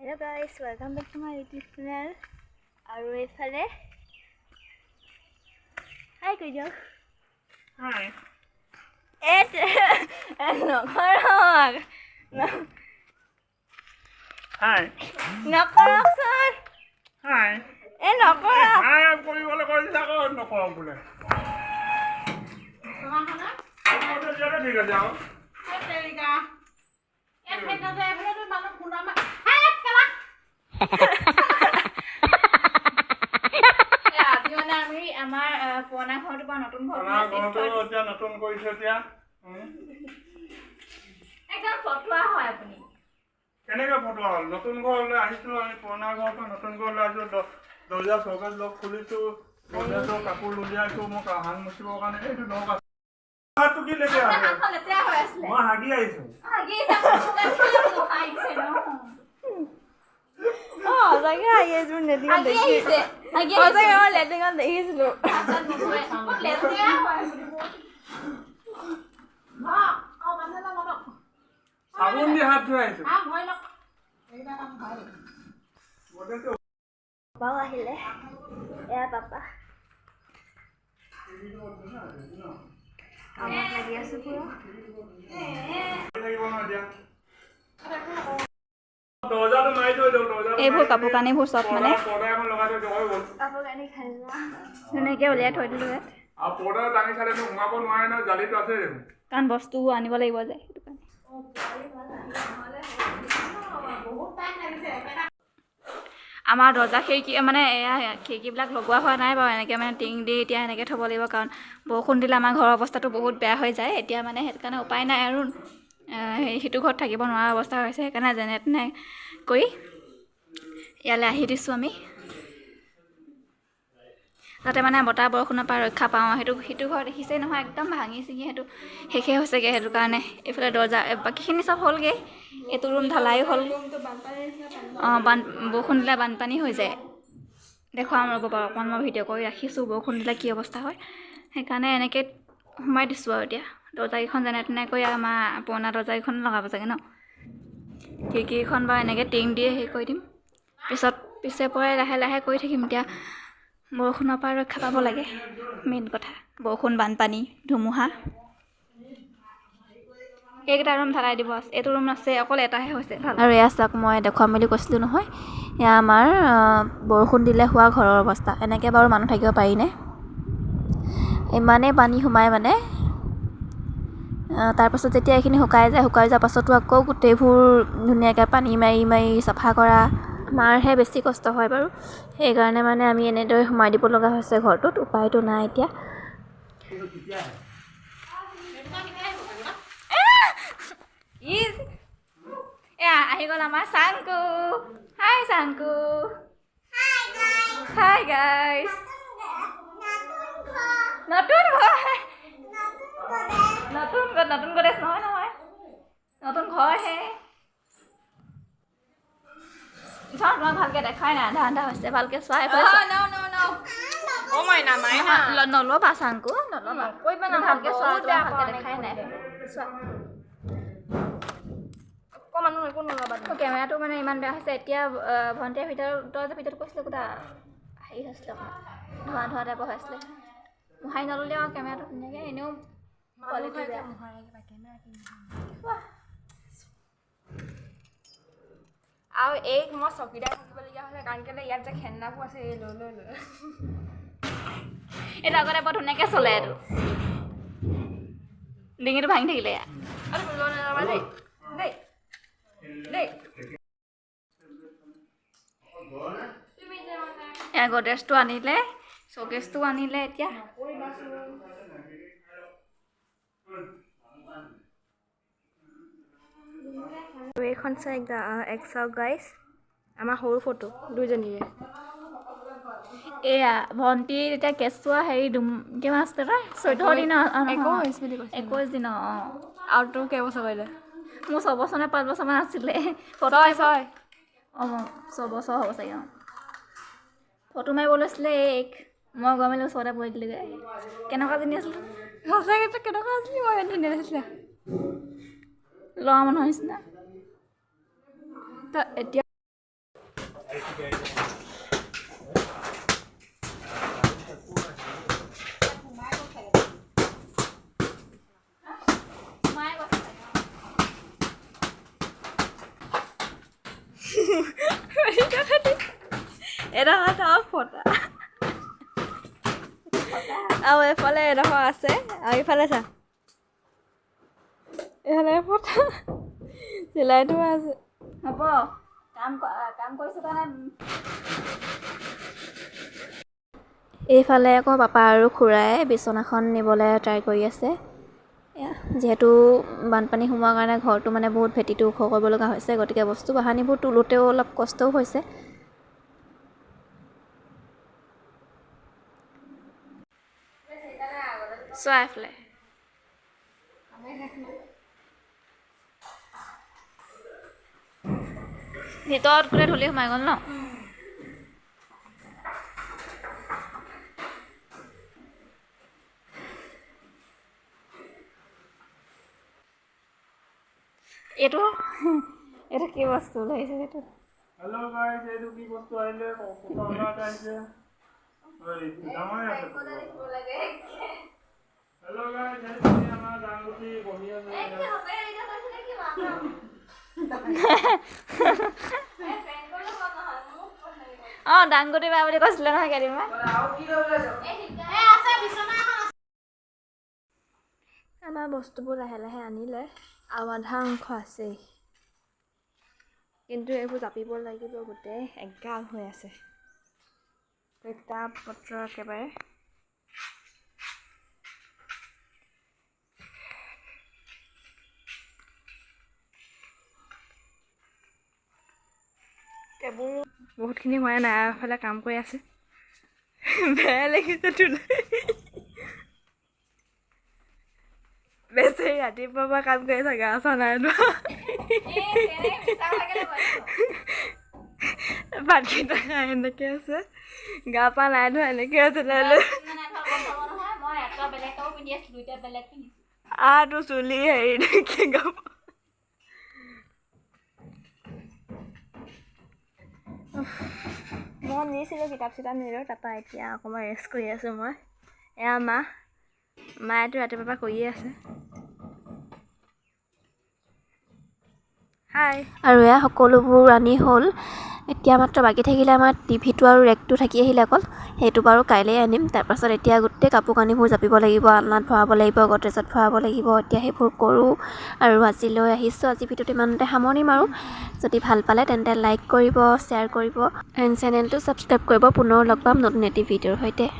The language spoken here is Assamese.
Hello guys, welcome back to my YouTube channel. Aru efale Hi Kujo. Hi. No korok. No. Hi. No korok son. Hi. No korok. Hi, I'm going to go to the no korok bole. আমাৰ পুৰণা ঘৰটো বা নতুন ঘৰটো এতিয়া নতুন কৰিছে এতিয়া একদম ফটোৱা হয় আপুনি কেনেকৈ ফটোৱা হ'ল নতুন ঘৰলৈ আহিছোঁ আমি পুৰণা ঘৰটো নতুন ঘৰলৈ আহিছোঁ দৰ্জা চৌকাত লগ খুলিছোঁ দৰ্জাটো কাপোৰ উলিয়াইছোঁ মোক হাত মুচিবৰ কাৰণে এইটো দৰকাৰ হাতটো কি লেতেৰা হৈ আছে মই হাগি আহিছোঁ সঁচাকে হাগি আহিছোঁ লেট্ৰিনত দেখিছে সঁচাকে মই লেট্ৰিনত দেখিছিলোঁ চাবোন দি হাত ধুই আহিছোঁ পাপাও আহিলে এয়া পাপা কামত লাগি আছোঁ পুৰা এইবোৰ কাপোৰ কানিবোৰ চব মানে কাপোৰ কানি খাই ধুনীয়াকৈ উলিয়াই থৈ দিলোঁ ইয়াত কাৰণ বস্তু আনিব লাগিব যে সেইটো কাৰণে আমাৰ দৰ্জা খিৰিকী মানে এয়া খিৰিকীবিলাক লগোৱা হোৱা নাই বাৰু এনেকৈ মানে টিং দি এতিয়া এনেকৈ থ'ব লাগিব কাৰণ বৰষুণ দিলে আমাৰ ঘৰৰ অৱস্থাটো বহুত বেয়া হৈ যায় এতিয়া মানে সেইটো কাৰণে উপায় নাই আৰু সিটো ঘৰত থাকিব নোৱাৰা অৱস্থা হৈছে সেইকাৰণে যেনে তেনে কৰি ইয়ালৈ আহি দিছোঁ আমি যাতে মানে বতাহ বৰষুণৰ পৰা ৰক্ষা পাওঁ সিটো ঘৰ দেখিছেই নহয় একদম ভাঙি ছিঙি সেইটো শেষেই হৈছেগৈ সেইটো কাৰণে এইফালে দৰ্জা বাকীখিনি চব হ'লগৈ এইটো ৰুম ঢালাইও হ'ল বৰষুণ দিলে বানপানী হৈ যায় দেখুৱাম ৰ'ব বাৰু অকণমান মই ভিডিঅ' কৰি ৰাখিছোঁ বৰষুণ দিলে কি অৱস্থা হয় সেইকাৰণে এনেকৈ সোমাই দিছোঁ আৰু এতিয়া দৰ্জাকেইখন যেনে তেনে কৰি আমাৰ পুৰণা দৰ্জাকেইখন লগাব চাগে ন খিৰিকীখন বাৰু এনেকৈ টিং দিয়ে হেৰি কৰি দিম পিছে পৰে লাহে লাহে কৰি থাকিম এতিয়া বৰষুণৰ পৰা ৰক্ষা পাব লাগে মেইন কথা বৰষুণ বানপানী ধুমুহা এইকেইটা ৰুম ঢালাই দিব আছে এইটো ৰুম আছে অকল এটাহে হৈছে ভাল আৰু এয়া চাওক মই দেখুৱাম বুলি কৈছিলোঁ নহয় এয়া আমাৰ বৰষুণ দিলে হোৱা ঘৰৰ অৱস্থা এনেকৈ বাৰু মানুহ থাকিব পাৰিনে ইমানেই পানী সোমাই মানে তাৰপাছত যেতিয়া এইখিনি শুকাই যোৱাৰ পাছতো আকৌ গোটেইবোৰ ধুনীয়াকৈ পানী মাৰি মাৰি চাফা কৰা আমাৰহে বেছি কষ্ট হয় বাৰু সেইকাৰণে মানে আমি এনেদৰে সোমাই দিব লগা হৈছে ঘৰটোত উপায়টো নাই এতিয়া আহি গ'ল আমাৰ চাংকু হাই চাংকু হাই গাইজ নতুন গডেজ নহয় নতুন ঘৰহে তোমাক ভালকৈ দেখাই নাই আধা হৈছে ভালকৈ চোৱাই নল'বা চাংকু নল'বা ভালকৈ চোৱা ভালকৈ দেখাই নাই চোৱা মানুহ একো নল'বা কেমেৰাটো মানে ইমান বেয়া হৈছে এতিয়া ভণ্টিৰ ভিতৰত কৈছিলে গোটা হেৰি হৈছিলে অকণমান ধোঁৱা টাইপৰ হৈছিলে মোহাৰি নল'লে আৰু কেমেৰাটো ধুনীয়াকৈ এনেও কোৱালিটি বেয়া আৰু এই মই চকীদাৰ থাকিবলগীয়া হৈছে কাৰণ কেলৈ ইয়াত যে খেলনাবোৰ আছে এই লৈ এইটো আগতে বৰ ধুনীয়াকৈ চলে এইটো ডিঙিটো ভাঙি থাকিলে দেই এয়া গডৰেজটো আনিলে শ্বকেছটো আনিলে এতিয়া এইখন চাই এক চাওক গাইজ আমাৰ সৰু ফটো দুইজনীৰে এয়া ভণ্টি এতিয়া কেঁচুৱা হেৰি কিমান আছিলে তাই 14 দিনৰ 21 দিনৰ আৰু তোৰ কেইবছৰ কৰিলে মোৰ 6 বছৰ নে 5 বছৰমান আছিলে 6 বছৰ হ'ব চাগে ফটো মাৰিব লৈছিলে মই গৈ মেলি ওচৰতে বহি দিলোঁগৈ কেনেকুৱা জনী আছিলে সঁচাকৈ কেনেকুৱা আছিলে মই ধুনীয়া আছিলে ল'ৰা মানুহৰ নিচিনা এতিয়া এডোখৰ চাওঁ ফটা আৰু এইফালে এডোখৰ আছে আৰু ইফালে চা এইফালে ফটা চিলাই থোৱা আছে হ'ব কাম কৰিছোঁ কাৰণে এইফালে আকৌ পাপা আৰু খুৰাই বিচনাখন নিবলৈ ট্ৰাই কৰি আছে যিহেতু বানপানী সোমোৱাৰ কাৰণে ঘৰটো মানে বহুত ভেটিটো ওখ কৰিব লগা হৈছে গতিকে বস্তু বাহানিবোৰ তোলোতেও অলপ কষ্টও হৈছে চোৱা এইফালে ভিতৰত গোটেই ধূলি সোমাই গ'ল ন এইটো কি বস্তু ওলাইছে এইটো হেল্ল' গাইজ এইটো কি বস্তু আহিলে ফটো এটা আহিছে ডাঙৰে আছে হেল্ল' গাইজ এইটো আমাৰ ডাঙগুটি বহি আছে অঁ ডাংগুটি বা বুলি কৈছিলে নহয় কেইদিনমান আমাৰ বস্তুবোৰ লাহে লাহে আনিলে আৰু আধা অংশ আছেই কিন্তু এইবোৰ জাপিব লাগিব গোটেই এগাল হৈ আছে কিতাপ পত্ৰ একেবাৰে এইবোৰ বহুতখিনি হোৱা নাই এফালে কাম কৰি আছে বেয়া লাগিছে তোলে বেছি ৰাতিপুৱাৰ পৰা কাম কৰি আছে গা চা নাই ভাতকেইটা খাই এনেকৈ আছে গা পা নাই ধোৱা এনেকৈ আছে তোৰ চুলি হেৰি কি গা মই নিছিলোঁ কিতাপ চিতাপ নিলোঁ তাৰপৰা এতিয়া অকণমান ৰেষ্ট কৰি আছোঁ মই এয়া মায়েতো ৰাতিপুৱাৰ পৰা কৰিয়ে আছে হাই আৰু এয়া সকলোবোৰ আনি হ'ল এতিয়া মাত্ৰ বাকী থাকিলে আমাৰ টিভিটো আৰু ৰেকটো থাকি আহিলে অকল সেইটো বাৰু কাইলৈ আনিম তাৰপাছত এতিয়া গোটেই কাপোৰ কানিবোৰ জাপিব লাগিব আলনাত ভৰাব লাগিব গডৰেজত ভৰাব লাগিব এতিয়া সেইবোৰ কৰোঁ আৰু আজিলৈ আহিছোঁ আজি ভিডিঅ'টো ইমানতে সামৰণি মাৰোঁ যদি ভাল পালে তেন্তে লাইক কৰিব শ্বেয়াৰ কৰিব এণ্ড চেনেলটো ছাবস্ক্ৰাইব কৰিব পুনৰ লগ পাম নতুন এটি ভিডিঅ'ৰ সৈতে